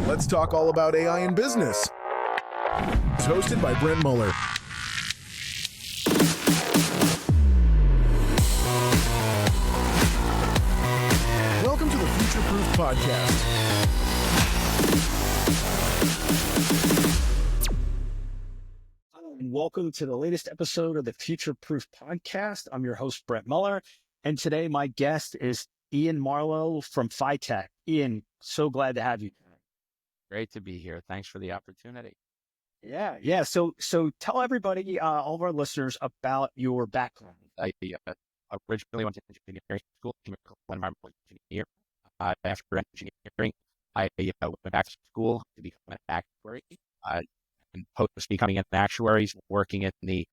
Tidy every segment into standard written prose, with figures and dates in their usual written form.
Let's talk all about AI in business. It's hosted by Brent Muller. Welcome to the Future Proof Podcast. And welcome to the latest episode of the Future Proof Podcast. I'm your host, Brent Muller, and today my guest is Ian Marlow from Fitech. Ian, so glad to have you. Great to be here. Thanks for the opportunity. Yeah. So tell everybody, all of our listeners, about your background. I originally went to engineering school, chemical and environmental engineer. After engineering, I went back to school to become an actuary. And post becoming an actuary, working in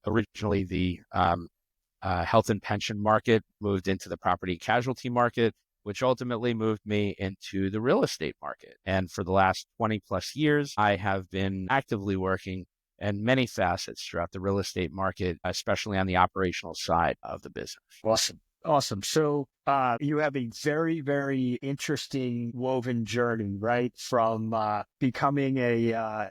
originally the health and pension market, moved into the property casualty market, which ultimately moved me into the real estate market. And for the last 20 plus years, I have been actively working in many facets throughout the real estate market, especially on the operational side of the business. Awesome. So you have a very, very interesting woven journey, right? From becoming an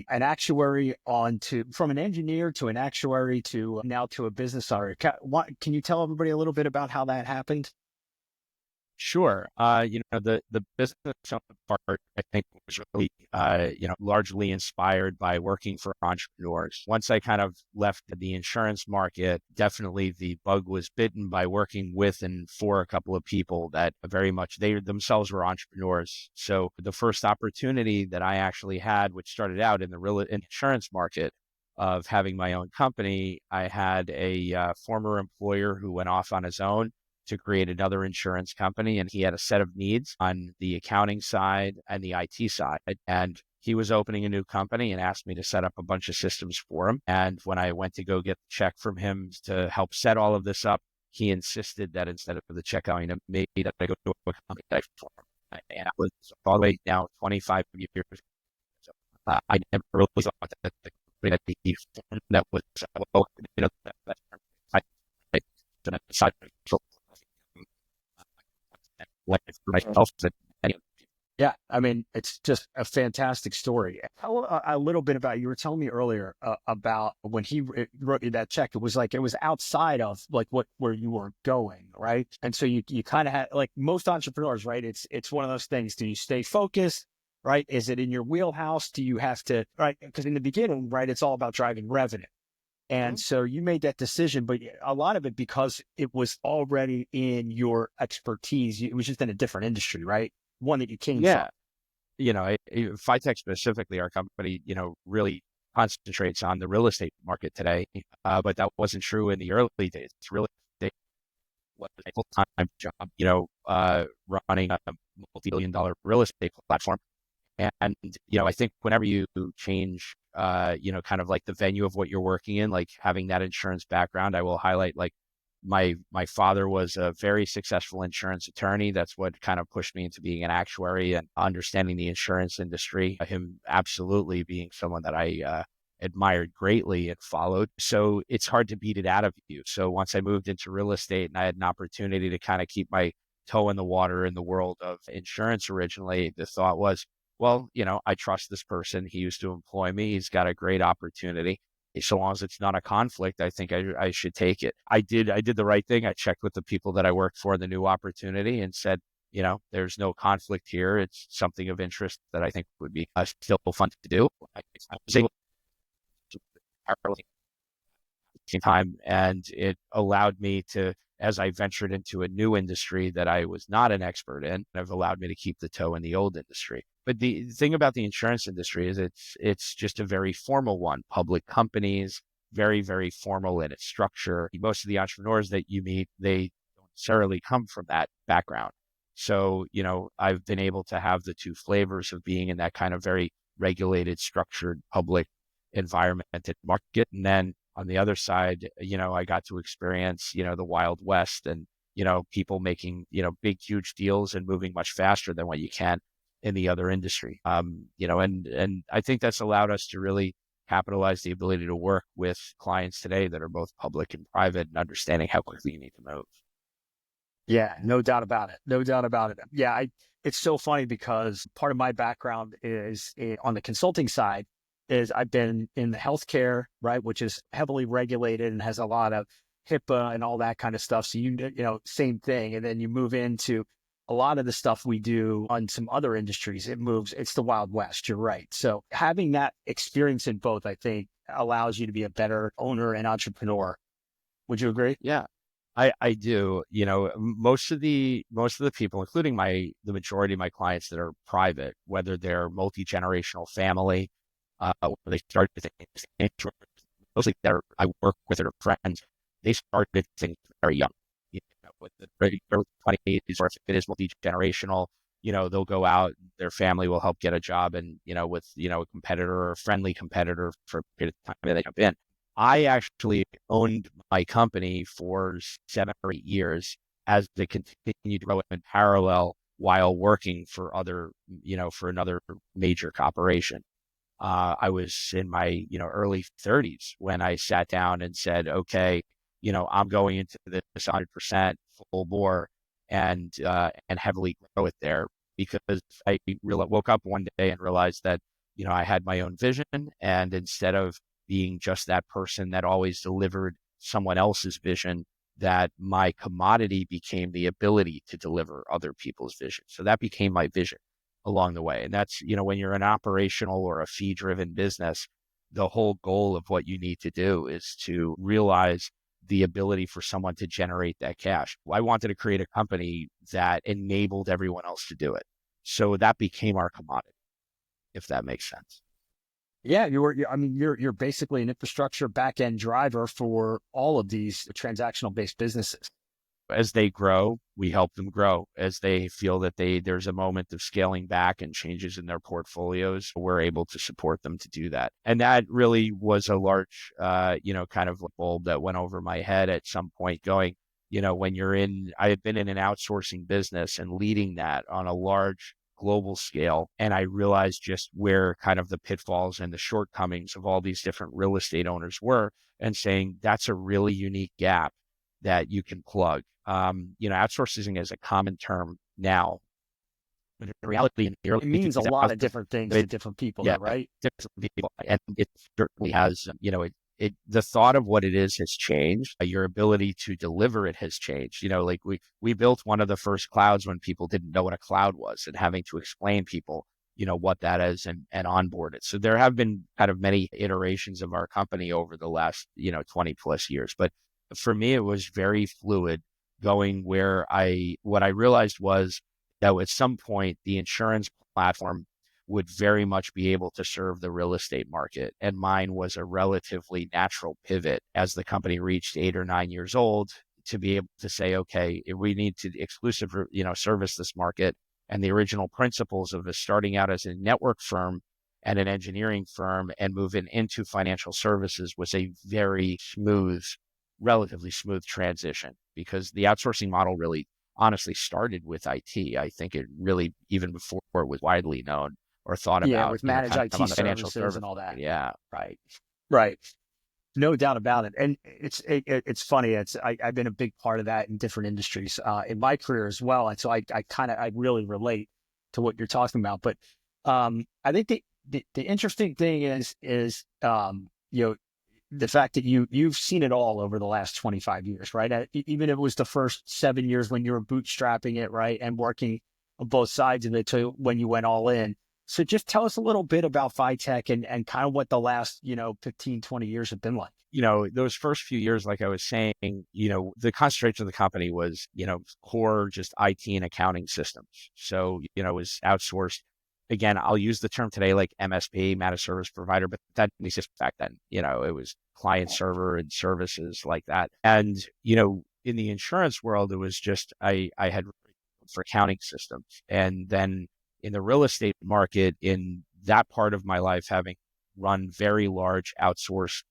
actuary from an engineer to an actuary to now to a business owner. Can you tell everybody a little bit about how that happened? Sure. The business part, I think, was really, largely inspired by working for entrepreneurs. Once I kind of left the insurance market, definitely the bug was bitten by working with and for a couple of people that very much, they themselves were entrepreneurs. So the first opportunity that I actually had, which started out in the insurance market, of having my own company, I had a former employer who went off on his own to create another insurance company. And he had a set of needs on the accounting side and the IT side. And he was opening a new company and asked me to set up a bunch of systems for him. And when I went to go get the check from him to help set all of this up, he insisted that instead of the check going to me, that I go to a company that I for him. And I was all the way now 25 years. So I never really thought that the company that he formed that was, myself. Yeah, I mean, it's just a fantastic story. Tell a little bit about, you were telling me earlier about when he wrote you that check, it was outside of where you were going, right? And so you kind of had, like most entrepreneurs, right? It's one of those things. Do you stay focused, right? Is it in your wheelhouse? Do you have to, right? Because in the beginning, right, it's all about driving revenue. And so you made that decision, but a lot of it because it was already in your expertise. It was just in a different industry, right? One that you came from. Fitech specifically, our company, really concentrates on the real estate market today. But that wasn't true in the early days. It's really was a full-time job, running a multi-billion-dollar real estate platform. And, I think whenever you change, kind of like the venue of what you're working in, like having that insurance background, I will highlight, like my father was a very successful insurance attorney. That's what kind of pushed me into being an actuary and understanding the insurance industry, him absolutely being someone that I admired greatly and followed. So it's hard to beat it out of you. So once I moved into real estate and I had an opportunity to kind of keep my toe in the water in the world of insurance originally, the thought was, well, I trust this person. He used to employ me. He's got a great opportunity. So long as it's not a conflict, I think I should take it. I did the right thing. I checked with the people that I worked for the new opportunity and said, there's no conflict here. It's something of interest that I think would be still fun to do. I was able to time, and it allowed me to, as I ventured into a new industry that I was not an expert in, have allowed me to keep the toe in the old industry. But the thing about the insurance industry is it's just a very formal one. Public companies, very, very formal in its structure. Most of the entrepreneurs that you meet, they don't necessarily come from that background. So, I've been able to have the two flavors of being in that kind of very regulated, structured public environment and market. And then on the other side, I got to experience, the Wild West and, people making, big, huge deals and moving much faster than what you can in the other industry. And I think that's allowed us to really capitalize the ability to work with clients today that are both public and private and understanding how quickly you need to move. Yeah, no doubt about it. No doubt about it. Yeah, it's so funny because part of my background is on the consulting side is I've been in the healthcare, right, which is heavily regulated and has a lot of HIPAA and all that kind of stuff. So same thing. And then you move into a lot of the stuff we do on some other industries. It's the Wild West. You're right. So having that experience in both, I think, allows you to be a better owner and entrepreneur. Would you agree? Yeah, I do. Most of the people, including the majority of my clients that are private, whether they're multi-generational family, or they started things, mostly that I work with are friends, they started things very young. With the early 20s, or if it is multi-generational, they'll go out, their family will help get a job and, with, a competitor or a friendly competitor for a period of time, and they jump in. I actually owned my company for 7 or 8 years as they continued to grow in parallel while working for for another major corporation. I was in my, early 30s when I sat down and said, okay, I'm going into this 100% full bore and heavily grow it there, because I woke up one day and realized that, I had my own vision, and instead of being just that person that always delivered someone else's vision, that my commodity became the ability to deliver other people's vision. So that became my vision along the way. And that's, when you're an operational or a fee driven business, the whole goal of what you need to do is to realize the ability for someone to generate that cash. I wanted to create a company that enabled everyone else to do it. So that became our commodity, if that makes sense. Yeah, you're basically an infrastructure back end driver for all of these transactional based businesses. As they grow, we help them grow. As they feel that there's a moment of scaling back and changes in their portfolios, we're able to support them to do that. And that really was a large, kind of bulb that went over my head at some point, going, I had been in an outsourcing business and leading that on a large global scale. And I realized just where kind of the pitfalls and the shortcomings of all these different real estate owners were, and saying that's a really unique gap that you can plug. Outsourcing is a common term now, but in reality, in the early It means a lot of 2000s, different things to it, different people, though, yeah, right? different people, and it certainly has, the thought of what it is has changed. Your ability to deliver it has changed. Like we built one of the first clouds when people didn't know what a cloud was, and having to explain people, what that is, and onboard it. So there have been kind of many iterations of our company over the last, 20 plus years. But for me, it was very fluid, going where what I realized was that at some point the insurance platform would very much be able to serve the real estate market. And mine was a relatively natural pivot as the company reached 8 or 9 years old, to be able to say, okay, if we need to service this market. And the original principles of us starting out as a network firm and an engineering firm and moving into financial services was a very relatively smooth transition, because the outsourcing model really honestly started with IT. I think it really, even before it was widely known or thought Yeah, about, with managed kind of IT on the financial services service and all side. that. Yeah. Right. Right. No doubt about it. And it's funny. I've been a big part of that in different industries in my career as well. And so I really relate to what you're talking about. But I think the interesting thing is the fact that you've seen it all over the last 25 years, right? Even if it was the first 7 years when you were bootstrapping it, right, and working on both sides of it to when you went all in. So just tell us a little bit about Fitech and kind of what the last, 15, 20 years have been like. Those first few years, like I was saying, the concentration of the company was, core just IT and accounting systems. So, it was outsourced. Again, I'll use the term today like MSP, managed service provider, but that exists back then. It was client server and services like that. And, in the insurance world, it was just, I had for accounting systems. And then in the real estate market, in that part of my life, having run very large outsourced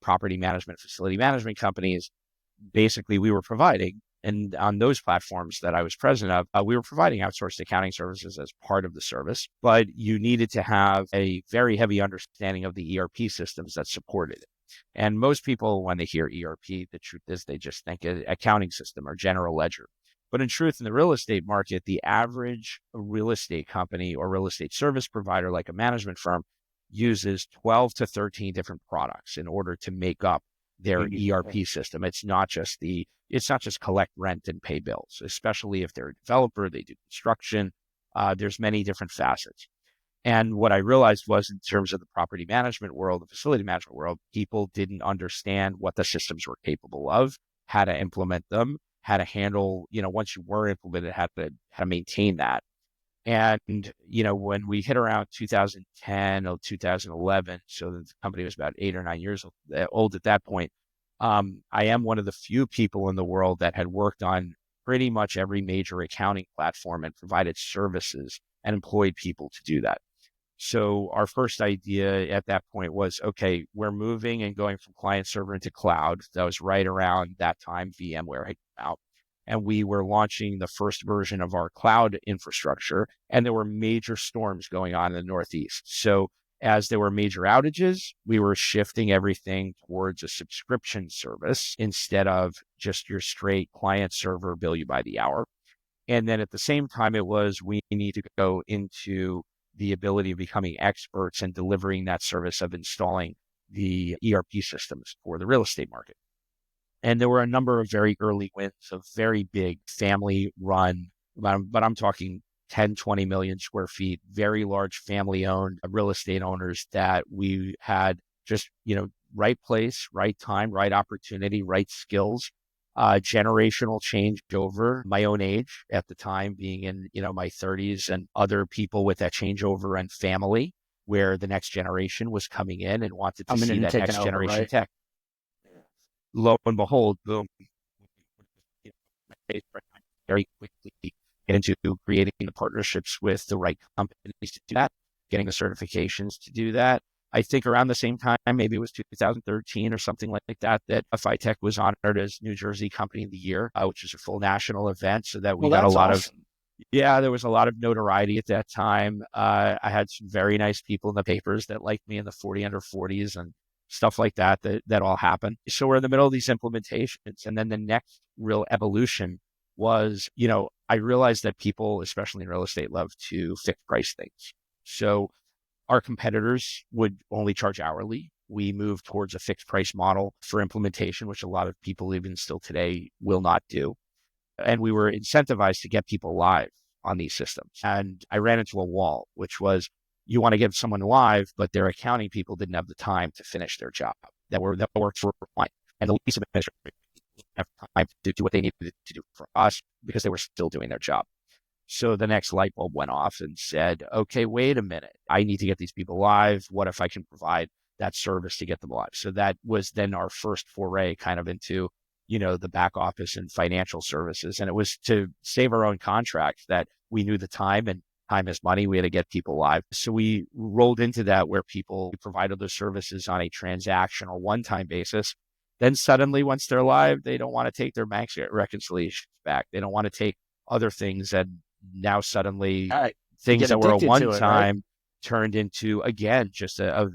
property management, facility management companies, basically we were providing, and on those platforms that I was president of, we were providing outsourced accounting services as part of the service, but you needed to have a very heavy understanding of the ERP systems that supported it. And most people, when they hear ERP, the truth is they just think accounting system or general ledger. But in truth, in the real estate market, the average real estate company or real estate service provider, like a management firm, uses 12 to 13 different products in order to make up their ERP system. It's not just collect rent and pay bills, especially if they're a developer, they do construction. There's many different facets. And what I realized was, in terms of the property management world, the facility management world, people didn't understand what the systems were capable of, how to implement them, how to handle, once you were implemented, how to maintain that. And, when we hit around 2010 or 2011, so the company was about 8 or 9 years old at that point, I am one of the few people in the world that had worked on pretty much every major accounting platform and provided services and employed people to do that. So our first idea at that point was, okay, we're moving and going from client server into cloud. That was right around that time VMware had come out. And we were launching the first version of our cloud infrastructure. And there were major storms going on in the Northeast. So as there were major outages, we were shifting everything towards a subscription service instead of just your straight client server bill you by the hour. And then at the same time, we need to go into the ability of becoming experts and delivering that service of installing the ERP systems for the real estate market. And there were a number of very early wins of very big family run, but I'm talking 10, 20 million square feet, very large family owned real estate owners that we had just, right place, right time, right opportunity, right skills. Generational changeover, my own age at the time being in, my 30s, and other people with that changeover and family where the next generation was coming in and wanted to see that next generation right? tech. Lo and behold, boom, very quickly get into creating the partnerships with the right companies to do that, getting the certifications to do that. I think around the same time, maybe it was 2013 or something like that, that Fitech was honored as New Jersey Company of the Year, which is a full national event. So that we got a lot of, there was a lot of notoriety at that time. I had some very nice people in the papers that liked me in the 40 under 40s and stuff like that all happened. So we're in the middle of these implementations. And then the next real evolution was, I realized that people, especially in real estate, love to fixed price things. So our competitors would only charge hourly. We moved towards a fixed price model for implementation, which a lot of people even still today will not do. And we were incentivized to get people live on these systems. And I ran into a wall, which was, you want to get someone live, but their accounting people didn't have the time to finish their job that worked for a client. And the lease administrators didn't have time to do what they needed to do for us because they were still doing their job. So the next light bulb went off and said, okay, wait a minute. I need to get these people live. What if I can provide that service to get them live? So that was then our first foray kind of into, the back office and financial services. And it was to save our own contracts that we knew the time, and time is money. We had to get people live. So we rolled into that where people provided their services on a transactional one-time basis. Then suddenly, once they're live, they don't want to take their bank reconciliations back. They don't want to take other things, and now suddenly things that were a one-time turned into, again, just a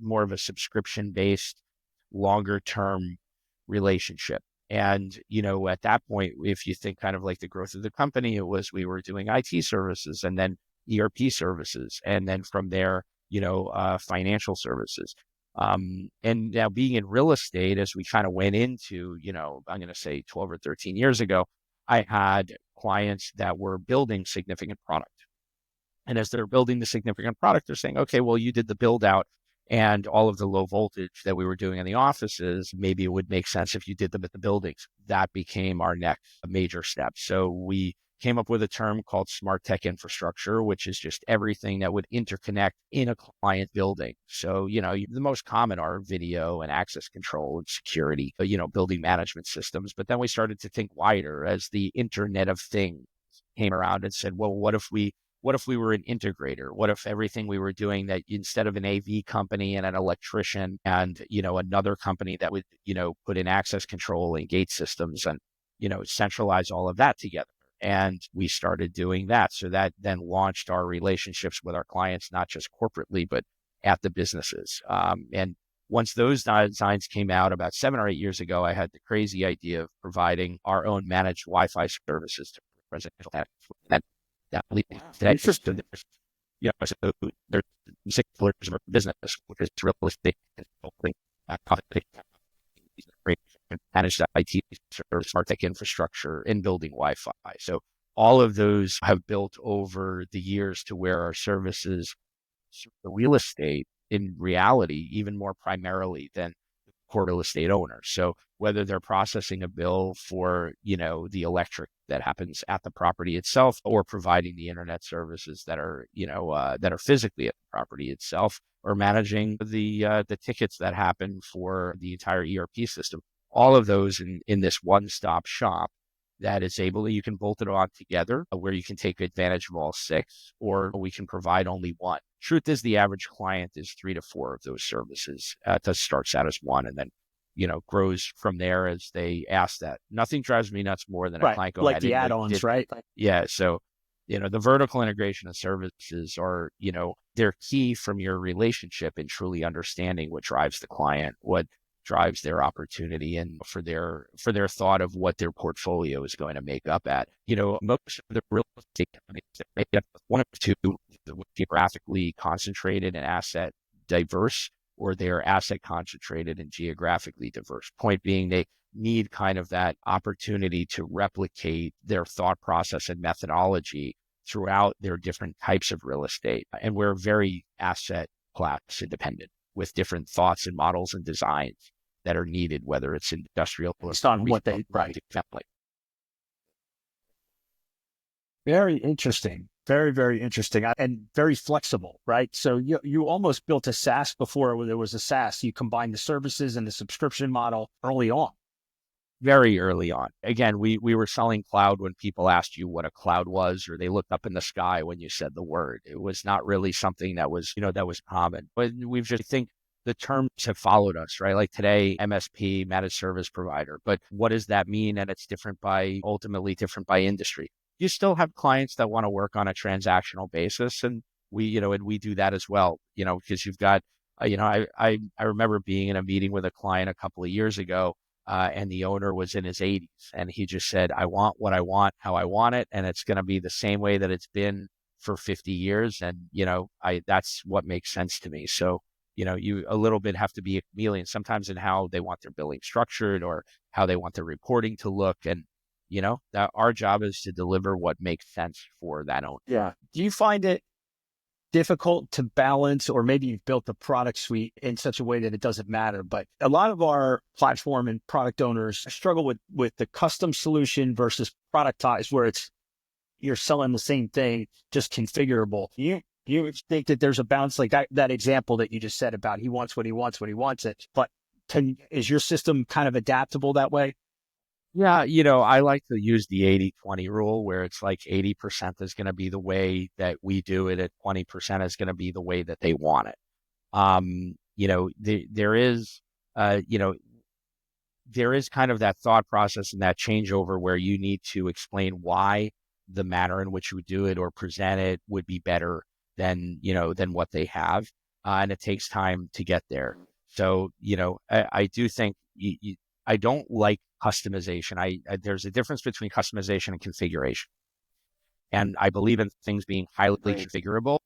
more of a subscription-based, longer-term relationship. And, at that point, if you think kind of like the growth of the company, we were doing IT services and then ERP services. And then from there, financial services. And now being in real estate, as we kind of went into, I'm going to say 12 or 13 years ago, I had clients that were building significant product. And as they're building the significant product, they're saying, okay, well, you did the build out and all of the low voltage that we were doing in the offices, maybe it would make sense if you did them at the buildings. That became our next major step. So we came up with a term called smart tech infrastructure, which is just everything that would interconnect in a client building. So, the most common are video and access control and security, building management systems. But then we started to think wider as the Internet of Things came around and said, well, what if we were an integrator? What if everything we were doing, that instead of an AV company and an electrician and, another company that would, put in access control and gate systems and, centralize all of that together? And we started doing that. So that then launched our relationships with our clients, not just corporately, but at the businesses. And, Once those designs came out about 7 or 8 years ago, I had the crazy idea of providing our own managed Wi-Fi services to residential tenants. And that leads today. So there's, so there's 6 pillars of business, which is real estate consulting, managed IT service, smart tech infrastructure, and building Wi-Fi. So all of those have built over the years to where our services serve the real estate in reality, even more primarily than the core real estate owner. So whether they're processing a bill for, the electric that happens at the property itself, or providing the internet services that are, that are physically at the property itself, or managing the tickets that happen for the entire ERP system, all of those in this one-stop shop that is able, you can bolt it on together where you can take advantage of all 6, or we can provide only one. Truth is, the average client is 3 to 4 of those services. It starts out as one and then, grows from there as they ask that. Nothing drives me nuts more than a client going, like the add-ons, right? Yeah. So, the vertical integration of services are, they're key from your relationship and truly understanding what drives the client, what drives their opportunity, and for their thought of what their portfolio is going to make up at. Most of the real estate companies that make up one of two, geographically concentrated and asset diverse, or they're asset concentrated and geographically diverse. Point being, they need kind of that opportunity to replicate their thought process and methodology throughout their different types of real estate. And we're very asset class independent, with different thoughts and models and designs that are needed, whether it's industrial or based on what they, right. Very interesting. Very, very interesting, and very flexible, right? So you almost built a SaaS before there was a SaaS. You combined the services and the subscription model early on. Very early on. Again, we were selling cloud when people asked you what a cloud was, or they looked up in the sky when you said the word. It was not really something that was, that was common. But I think the terms have followed us, right? Like today, MSP, managed service provider. But what does that mean? And it's ultimately different by industry. You still have clients that want to work on a transactional basis, and we do that as well, because you've got, I remember being in a meeting with a client a couple of years ago, and the owner was in his 80s, and he just said, I want what I want, how I want it, and it's going to be the same way that it's been for 50 years. And, that's what makes sense to me. So, you a little bit have to be a chameleon sometimes in how they want their billing structured, or how they want their reporting to look. And, that our job is to deliver what makes sense for that owner. Yeah. Do you find it difficult to balance, or maybe you've built the product suite in such a way that it doesn't matter, but a lot of our platform and product owners struggle with the custom solution versus productized, where you're selling the same thing, just configurable. You think that there's a balance, like that example that you just said about he wants what he wants when he wants it, but is your system kind of adaptable that way? Yeah, I like to use the 80-20 rule, where it's like 80% is going to be the way that we do it, and 20% is going to be the way that they want it. There is, there is kind of that thought process and that changeover where you need to explain why the manner in which you would do it or present it would be better than what they have. And it takes time to get there. So, I do think I don't like customization. There's a difference between customization and configuration. And I believe in things being highly configurable,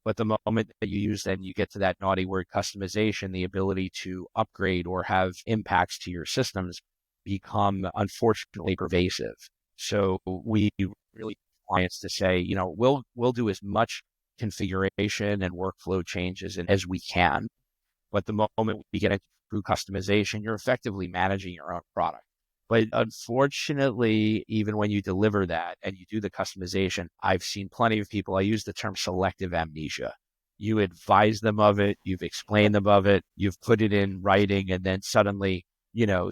but the moment that you get to that naughty word customization, the ability to upgrade or have impacts to your systems become unfortunately pervasive. So we really want clients to say, we'll do as much configuration and workflow changes as we can. But the moment we get into true customization, you're effectively managing your own product. But unfortunately, even when you deliver that and you do the customization, I've seen plenty of people, I use the term selective amnesia. You advise them of it, you've explained them of it, you've put it in writing, and then suddenly,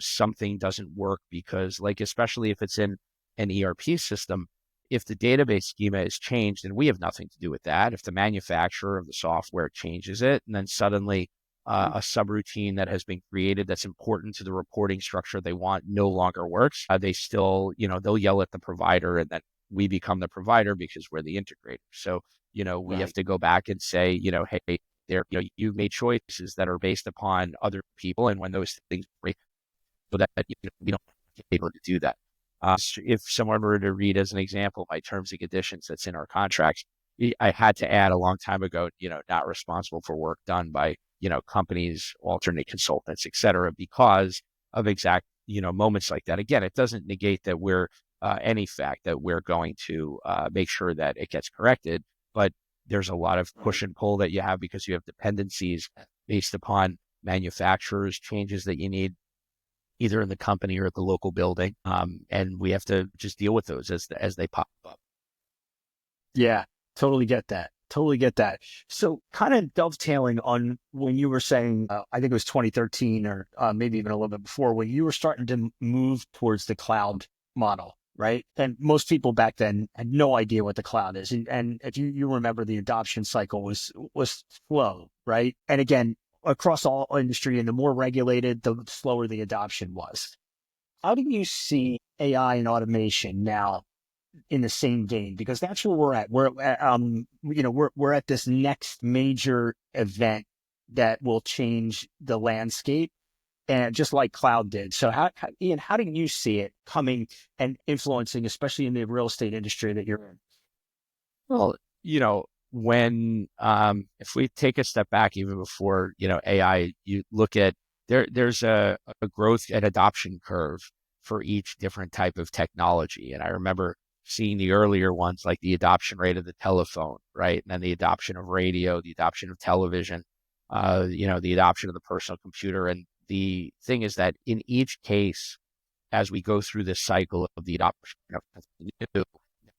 something doesn't work because, like, especially if it's in an ERP system, if the database schema is changed, and we have nothing to do with that. If the manufacturer of the software changes it, and then suddenly a subroutine that has been created that's important to the reporting structure they want no longer works, they still, they'll yell at the provider, and then we become the provider because we're the integrator. So, we have to go back and say, hey, there, you've made choices that are based upon other people. And when those things break, so that, we don't be able to do that. If someone were to read as an example, my terms and conditions that's in our contracts, I had to add a long time ago, not responsible for work done by, companies, alternate consultants, et cetera, because of exact, moments like that. Again, it doesn't negate that we're any fact that we're going to make sure that it gets corrected, but there's a lot of push and pull that you have because you have dependencies based upon manufacturers, changes that you need either in the company or at the local building. And we have to just deal with those as they pop up. Yeah, totally get that. Totally get that. So kind of dovetailing on when you were saying, I think it was 2013 or maybe even a little bit before, when you were starting to move towards the cloud model, right? And most people back then had no idea what the cloud is. And if you remember, the adoption cycle was slow, right? And again, across all industry, and the more regulated, the slower the adoption was. How do you see AI and automation now in the same vein? Because that's where we're at. We're at this next major event that will change the landscape, and just like cloud did. So Ian, how do you see it coming and influencing, especially in the real estate industry that you're in? Well, when if we take a step back even before AI, you look at there's a growth and adoption curve for each different type of technology. And I remember seeing the earlier ones like the adoption rate of the telephone, right? And then the adoption of radio, the adoption of television, the adoption of the personal computer. And the thing is that in each case, as we go through this cycle of the adoption of something new,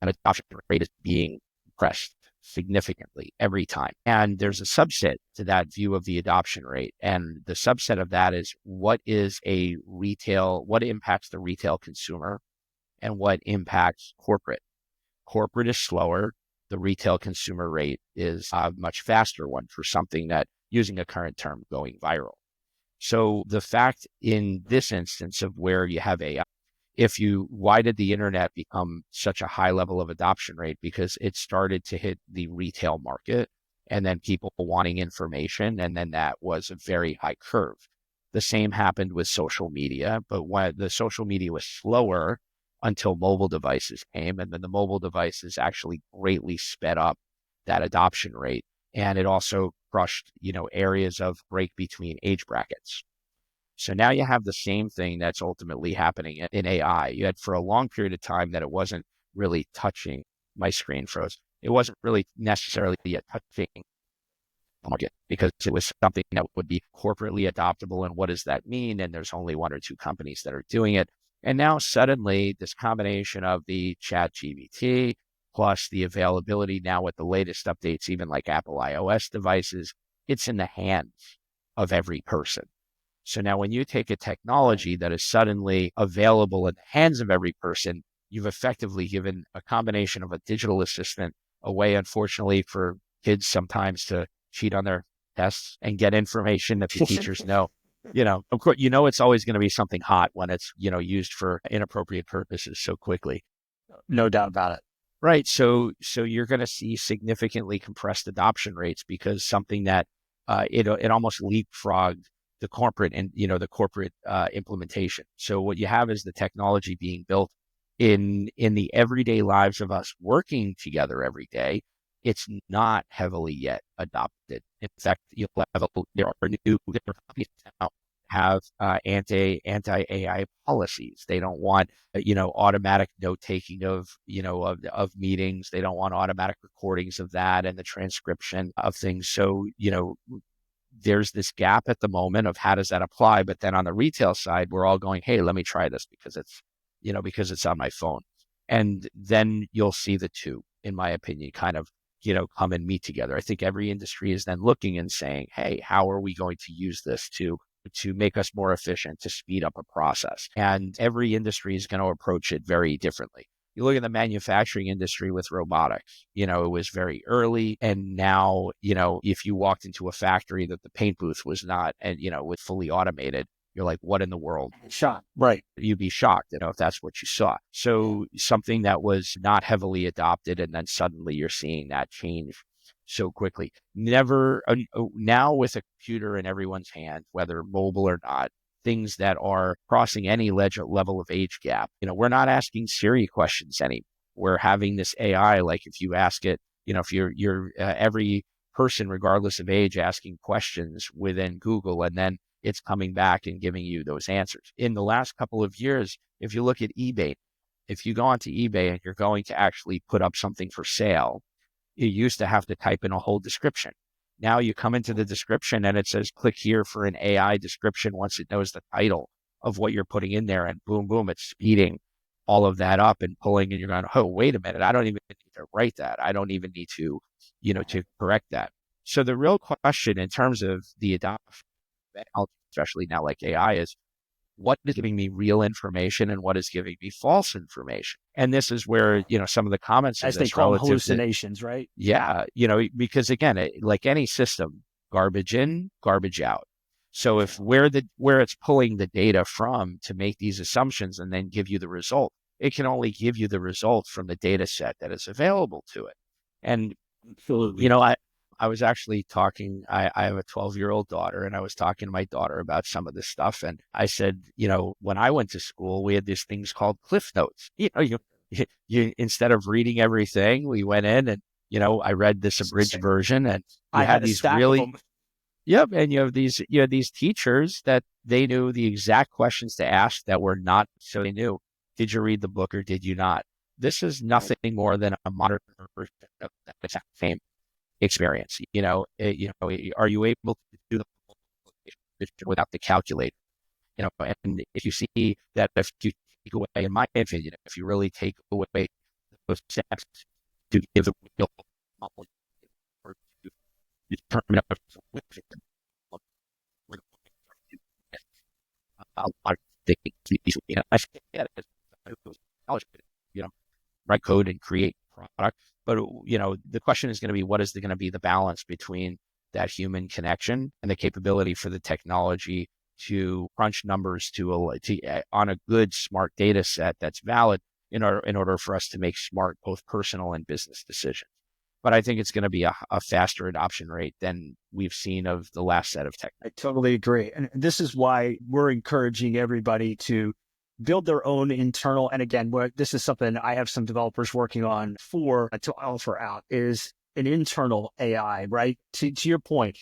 that adoption rate is being compressed significantly every time. And there's a subset to that view of the adoption rate. And the subset of that is what impacts the retail consumer and what impacts corporate. Corporate is slower. The retail consumer rate is a much faster one for something that, using a current term, going viral. So the fact in this instance of where you have AI, why did the internet become such a high level of adoption rate? Because it started to hit the retail market and then people wanting information. And then that was a very high curve. The same happened with social media, but when the social media was slower until mobile devices came, and then the mobile devices actually greatly sped up that adoption rate. And it also crushed, areas of break between age brackets. So now you have the same thing that's ultimately happening in AI. You had for a long period of time that it wasn't really touching, my screen froze. It wasn't really necessarily touching the market because it was something that would be corporately adoptable. And what does that mean? And there's only one or two companies that are doing it. And now suddenly this combination of the ChatGPT plus the availability now with the latest updates, even like Apple iOS devices, it's in the hands of every person. So now when you take a technology that is suddenly available in the hands of every person, you've effectively given a combination of a digital assistant, a way, unfortunately, for kids sometimes to cheat on their tests and get information that the teachers know. Of course, it's always going to be something hot when it's, used for inappropriate purposes so quickly. No doubt about it. Right. So you're going to see significantly compressed adoption rates because something that it almost leapfrogged the corporate and the corporate implementation. So what you have is the technology being built in the everyday lives of us working together every day. It's not heavily yet adopted. In fact, there are new companies now have anti-AI policies. They don't want automatic note taking of meetings. They don't want automatic recordings of that and the transcription of things. So there's this gap at the moment of how does that apply? But then on the retail side, we're all going, hey, let me try this because it's on my phone. And then you'll see the two, in my opinion, kind of, come and meet together. I think every industry is then looking and saying, hey, how are we going to use this to make us more efficient, to speed up a process? And every industry is going to approach it very differently. You look at the manufacturing industry with robotics, it was very early. And now, if you walked into a factory that the paint booth was not, and, was fully automated, you're like, what in the world? Shocked. Right. You'd be shocked, if that's what you saw. So something that was not heavily adopted, and then suddenly you're seeing that change so quickly. Never now with a computer in everyone's hand, whether mobile or not, things that are crossing any level of age gap. We're not asking Siri questions anymore. We're having this AI, like if you ask it, if you're every person, regardless of age, asking questions within Google, and then it's coming back and giving you those answers. In the last couple of years, if you look at eBay, if you go onto eBay and you're going to actually put up something for sale, you used to have to type in a whole description. Now you come into the description and it says, click here for an AI description once it knows the title of what you're putting in there, and boom, boom, it's speeding all of that up and pulling, and you're going, oh, wait a minute, I don't even need to write that. I don't even need to, to correct that. So the real question in terms of the adoption, especially now like AI, is what is giving me real information and what is giving me false information? And this is where, some of the comments as they call them, hallucinations, right? Yeah. Because again, like any system, garbage in, garbage out. So if where it's pulling the data from to make these assumptions and then give you the result, it can only give you the result from the data set that is available to it. And, Absolutely. I was actually talking, I have a 12-year-old daughter, and I was talking to my daughter about some of this stuff. And I said, when I went to school, we had these things called Cliff Notes. You instead of reading everything, we went in and, I read this abridged version, and you had these really, yep. And you have these teachers that they knew the exact questions to ask that were not, so they knew, did you read the book or did you not? This is nothing more than a modern version of that exact same experience. Are you able to do the without the calculator? And if you see that, if you take away, in my opinion, if you really take away those steps to give the real knowledge or to determine a lot of things, I say that as knowledge, write code and create product. But, the question is going to be, what is going to be the balance between that human connection and the capability for the technology to crunch numbers on a good, smart data set that's valid in order for us to make smart, both personal and business decisions. But I think it's going to be a faster adoption rate than we've seen of the last set of tech. I totally agree. And this is why we're encouraging everybody to build their own internal. And again, this is something I have some developers working on to offer out, is an internal AI, right? To your point,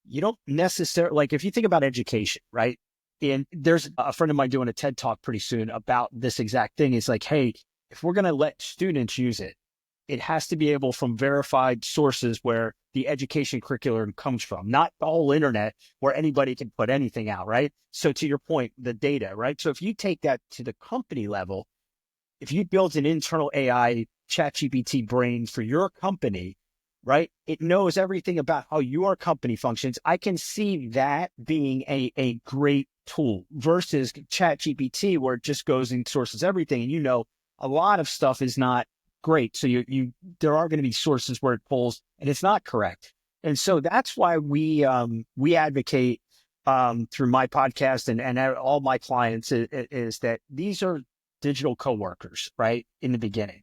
you don't necessarily, like if you think about education, right? And there's a friend of mine doing a TED talk pretty soon about this exact thing. It's like, hey, if we're going to let students use it, it has to be able from verified sources where the education curriculum comes from, not the whole internet where anybody can put anything out, right? So to your point, the data, right? So if you take that to the company level, if you build an internal AI ChatGPT brain for your company, right? It knows everything about how your company functions. I can see that being a great tool versus ChatGPT, where it just goes and sources everything. And a lot of stuff is not great. So there are going to be sources where it pulls and it's not correct. And so that's why we advocate through my podcast and all my clients is that these are digital coworkers, right? In the beginning.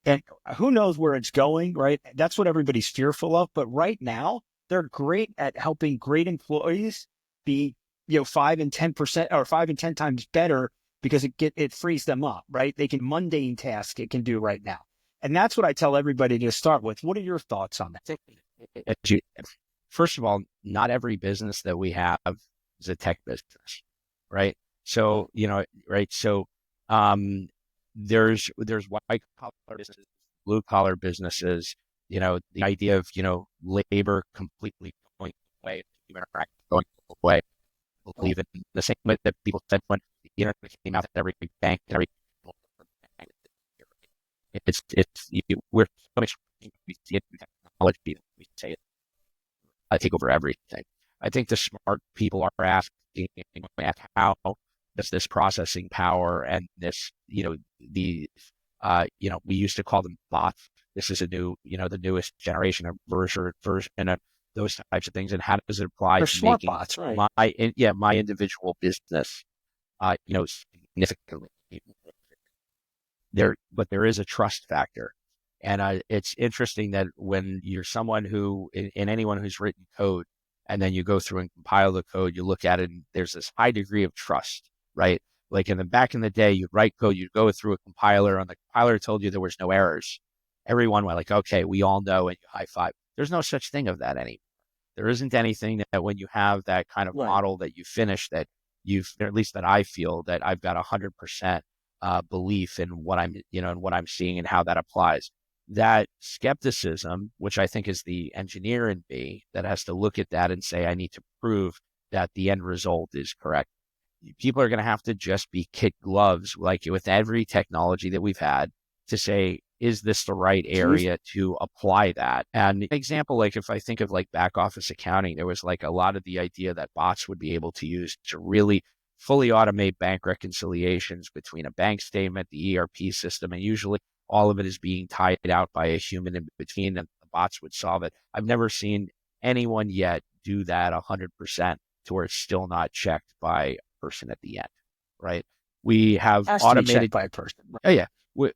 And who knows where it's going, right? That's what everybody's fearful of. But right now, they're great at helping great employees be, 5 and 10% or 5 and 10 times better, because it frees them up, right? They can mundane tasks it can do right now. And that's what I tell everybody to start with. What are your thoughts on that? First of all, not every business that we have is a tech business, right? So, right. So, there's white collar businesses, blue collar businesses, the idea of, labor completely going away, human interaction going away. I believe in the same way that people said when the internet came out, that every bank, every we're so much, we see it in technology, we say it, I take over everything. I think the smart people are asking how does this processing power and this, we used to call them bots. This is a new, the newest generation of version of those types of things. And how does it apply They're to smart making bots, right? my individual business, significantly but there is a trust factor. And it's interesting that when you're someone who, in anyone who's written code, and then you go through and compile the code, you look at it, and there's this high degree of trust, right? Like back in the day, you'd write code, you'd go through a compiler, and the compiler told you there was no errors. Everyone went like, okay, we all know, and you high five. There's no such thing of that anymore. There isn't anything that when you have that kind of model that you finish, that you've, or at least that I feel that I've got 100% belief in what I'm, and what I'm seeing and how that applies. That skepticism, which I think is the engineer in me that has to look at that and say, I need to prove that the end result is correct. People are going to have to just be kid gloves, like with every technology that we've had, to say, is this the right area to apply that? And example, like if I think of like back office accounting, there was like a lot of the idea that bots would be able to use to really fully automate bank reconciliations between a bank statement, the ERP system, and usually all of it is being tied out by a human in between, and the bots would solve it. I've never seen anyone yet do that 100% to where it's still not checked by a person at the end, right? We have automated by a person. Right? Oh, yeah.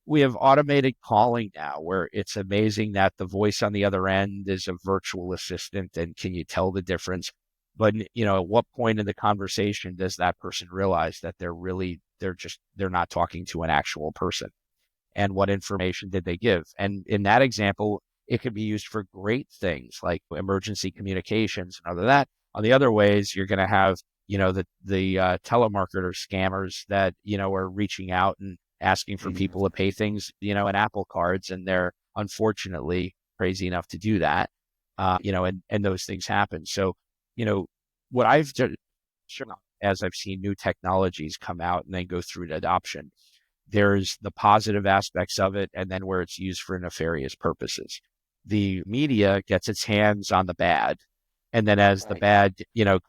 We have automated calling now, where it's amazing that the voice on the other end is a virtual assistant, and can you tell the difference? But at what point in the conversation does that person realize that they're not talking to an actual person? And what information did they give? And in that example, it could be used for great things like emergency communications and other that. On the other ways, you're going to have, the telemarketer scammers that, are reaching out and asking for people to pay things, in Apple cards, and they're unfortunately crazy enough to do that, and those things happen. So, what I've done, as I've seen new technologies come out and then go through to adoption, there's the positive aspects of it, and then where it's used for nefarious purposes. The media gets its hands on the bad, and then as the bad,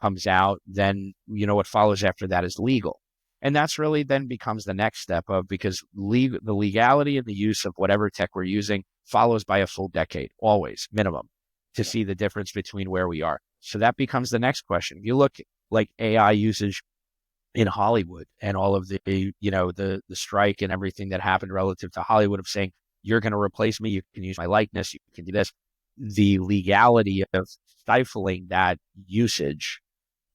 comes out, then, what follows after that is legal. And that's really then becomes the next step of, because the legality and the use of whatever tech we're using follows by a full decade, always, minimum, to see the difference between where we are. So that becomes the next question. If you look like AI usage in Hollywood and all of the, the strike and everything that happened relative to Hollywood, of saying, you're going to replace me, you can use my likeness, you can do this. The legality of stifling that usage,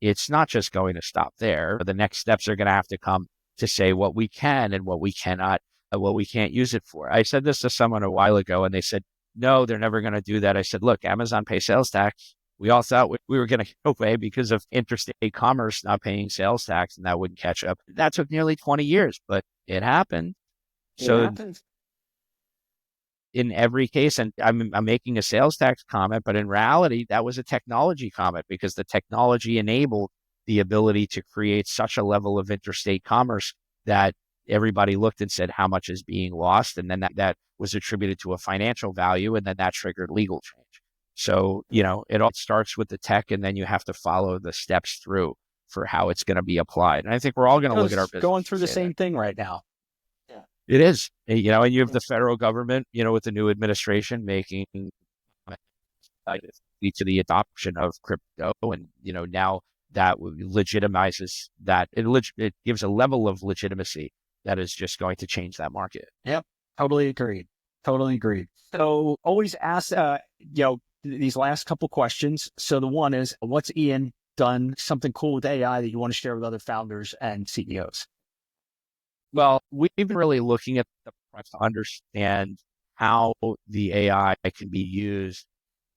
it's not just going to stop there. The next steps are going to have to come to say what we can and what we cannot, what we can't use it for. I said this to someone a while ago, and they said, no, they're never going to do that. I said, look, Amazon pays sales tax. We all thought we were going to get away because of interstate commerce not paying sales tax, and that wouldn't catch up. That took nearly 20 years, but it happened. In every case, and I'm making a sales tax comment, but in reality, that was a technology comment, because the technology enabled the ability to create such a level of interstate commerce that everybody looked and said, how much is being lost? And then that was attributed to a financial value, and then that triggered legal change. So, it all starts with the tech, and then you have to follow the steps through for how it's going to be applied. And I think we're all going to look at our business. Going through the same thing right now. It is, and you have the federal government, with the new administration making lead to the adoption of crypto, and now that legitimizes that. It gives a level of legitimacy that is just going to change that market. Yep, totally agreed. So always ask, these last couple questions. So the one is, what's Ian done something cool with AI that you want to share with other founders and CEOs? Well, we've been really looking at the front to understand how the AI can be used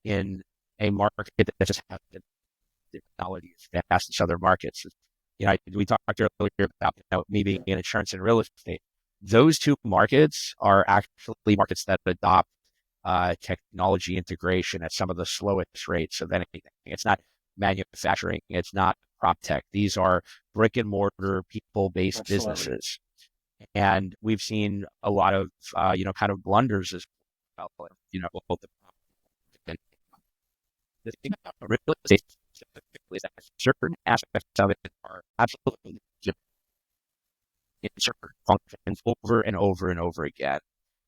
in a market that just has technologies that has its other markets. We talked earlier about me being in insurance and real estate. Those two markets are actually markets that adopt technology integration at some of the slowest rates of anything. It's not manufacturing. It's not PropTech. These are brick and mortar people-based businesses. And we've seen a lot of, kind of blunders as well. Both the thing about real estate specifically is that certain aspects of it are absolutely in certain functions over and over and over again.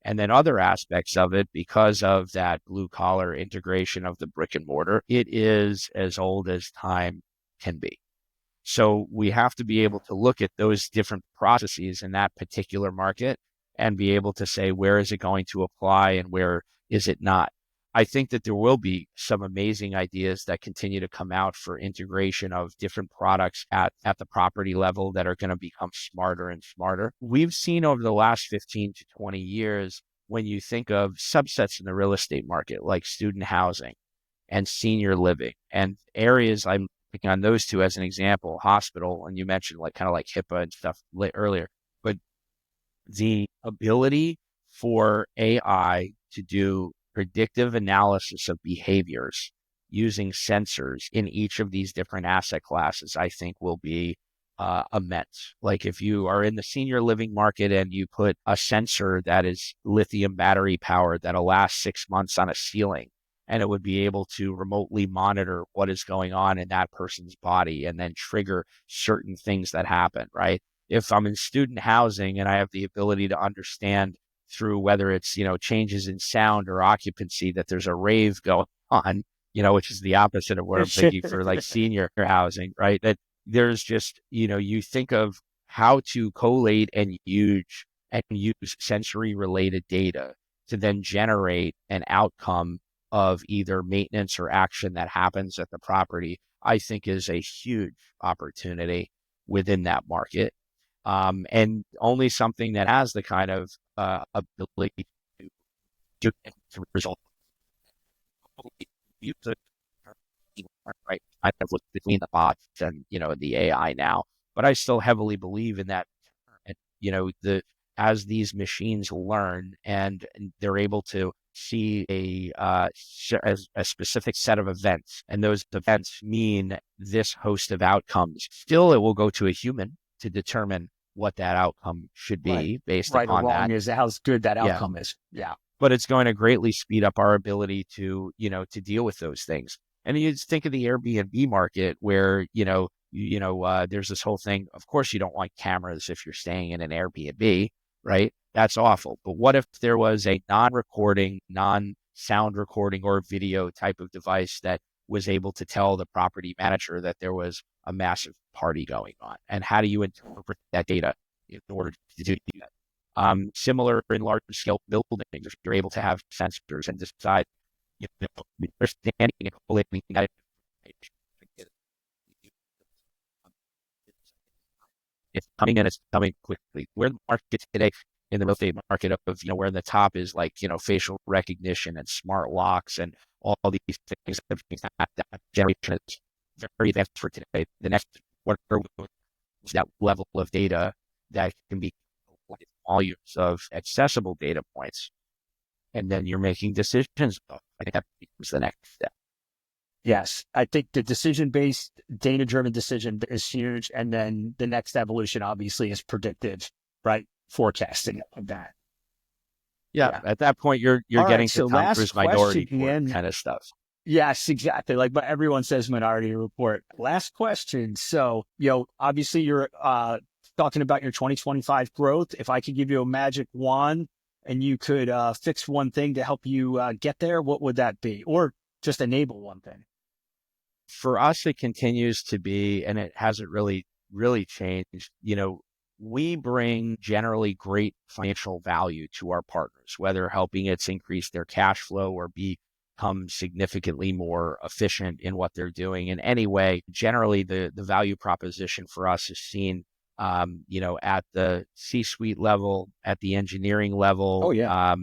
And then other aspects of it, because of that blue collar integration of the brick and mortar, it is as old as time can be. So we have to be able to look at those different processes in that particular market and be able to say, where is it going to apply and where is it not? I think that there will be some amazing ideas that continue to come out for integration of different products at the property level that are going to become smarter and smarter. We've seen over the last 15 to 20 years, when you think of subsets in the real estate market, like student housing and senior living and areas, I'm picking on those two as an example, hospital, and you mentioned like kind of like HIPAA and stuff earlier, but the ability for AI to do predictive analysis of behaviors using sensors in each of these different asset classes, I think will be immense. Like if you are in the senior living market and you put a sensor that is lithium battery powered that'll last 6 months on a ceiling, and it would be able to remotely monitor what is going on in that person's body and then trigger certain things that happen, right? If I'm in student housing and I have the ability to understand through whether it's, changes in sound or occupancy, that there's a rave going on, which is the opposite of what I'm thinking for like senior housing, right? That there's just, you think of how to collate and use sensory related data to then generate an outcome of either maintenance or action that happens at the property, I think is a huge opportunity within that market. And only something that has the kind of ability to result. Use the right kind of look between the bots and the AI now, but I still heavily believe in that. And as these machines learn and they're able to see a specific set of events, and those events mean this host of outcomes, still it will go to a human to determine what that outcome should be based right upon or wrong that. is how good that outcome is. Yeah. But it's going to greatly speed up our ability to, to deal with those things. And you just think of the Airbnb market where, there's this whole thing. Of course, you don't want cameras if you're staying in an Airbnb, right? That's awful. But what if there was a non-recording, non-sound recording or video type of device that was able to tell the property manager that there was a massive party going on? And how do you interpret that data in order to do that? Similar in large scale buildings, if you're able to have sensors and decide, understanding and collating that information. It's coming and it's coming quickly. Where the market today in the real estate market of, where in the top is like, facial recognition and smart locks and all these things that generation is very advanced for today. The next, what is that level of data that can be volumes of accessible data points, and then you're making decisions. I think that becomes the next step. Yes, I think the decision-based, data-driven decision is huge, and then the next evolution obviously is predictive, right? Forecasting of that. Yeah. At that point, you're getting to Tom Cruise Minority Report kind of stuff. Yes, exactly. But everyone says Minority Report. Last question. So, obviously you're talking about your 2025 growth. If I could give you a magic wand and you could fix one thing to help you get there, what would that be? Or just enable one thing? For us, it continues to be, and it hasn't really changed. We bring generally great financial value to our partners, whether helping it increase their cash flow or become significantly more efficient in what they're doing in any way. Generally, the value proposition for us is seen at the C-suite level, at the engineering level. Oh, yeah.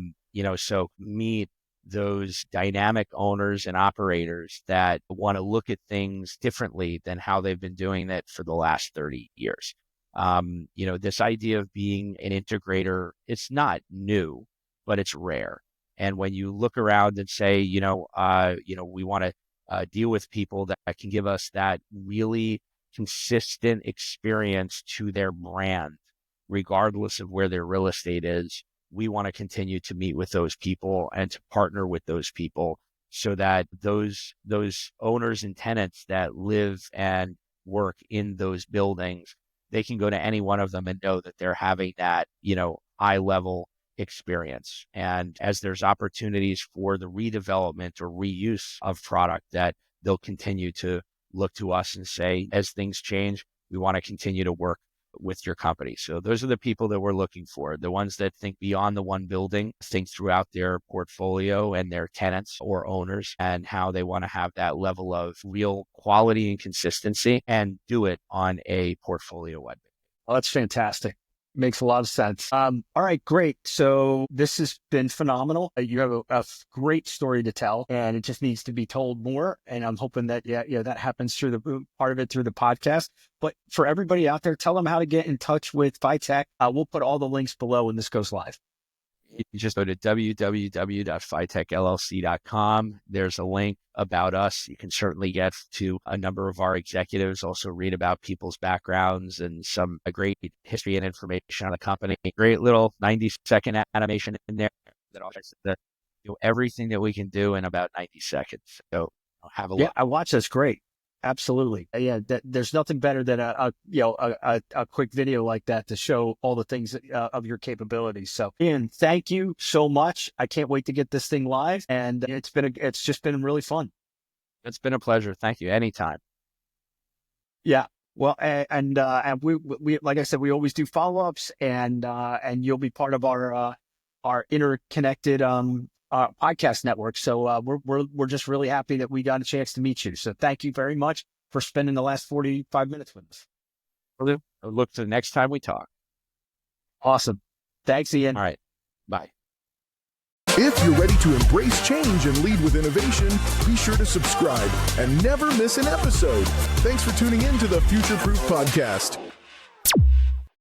So meet those dynamic owners and operators that want to look at things differently than how they've been doing it for the last 30 years. This idea of being an integrator, it's not new, but it's rare. And when you look around and say, we want to deal with people that can give us that really consistent experience to their brand, regardless of where their real estate is, we want to continue to meet with those people and to partner with those people so that those owners and tenants that live and work in those buildings, they can go to any one of them and know that they're having that, high level experience. And as there's opportunities for the redevelopment or reuse of product, that they'll continue to look to us and say, as things change, we want to continue to work with your company. So those are the people that we're looking for, the ones that think beyond the one building, think throughout their portfolio and their tenants or owners and how they want to have that level of real quality and consistency and do it on a portfolio-wide basis. Well, that's fantastic. Makes a lot of sense. All right, great. So this has been phenomenal. You have a great story to tell, and it just needs to be told more. And I'm hoping that, that happens through the part of it through the podcast. But for everybody out there, tell them how to get in touch with Fitech. We'll put all the links below when this goes live. You just go to www.fitechllc.com. There's a link about us. You can certainly get to a number of our executives, also read about people's backgrounds and a great history and information on the company. Great little 90-second animation in there that offers everything that we can do in about 90 seconds. So have a look. Yeah, I watch. That's great. Absolutely. Yeah. There's nothing better than a quick video like that to show all the things of your capabilities. So Ian, thank you so much. I can't wait to get this thing live, and it's just been really fun. It's been a pleasure. Thank you. Anytime. Yeah. Well, and we like I said, we always do follow-ups, and you'll be part of our interconnected podcast network. So we're just really happy that we got a chance to meet you. So thank you very much for spending the last 45 minutes with us. I'll look to the next time we talk. Awesome. Thanks, Ian. All right. Bye. If you're ready to embrace change and lead with innovation, be sure to subscribe and never miss an episode. Thanks for tuning in to the Future Proof Podcast.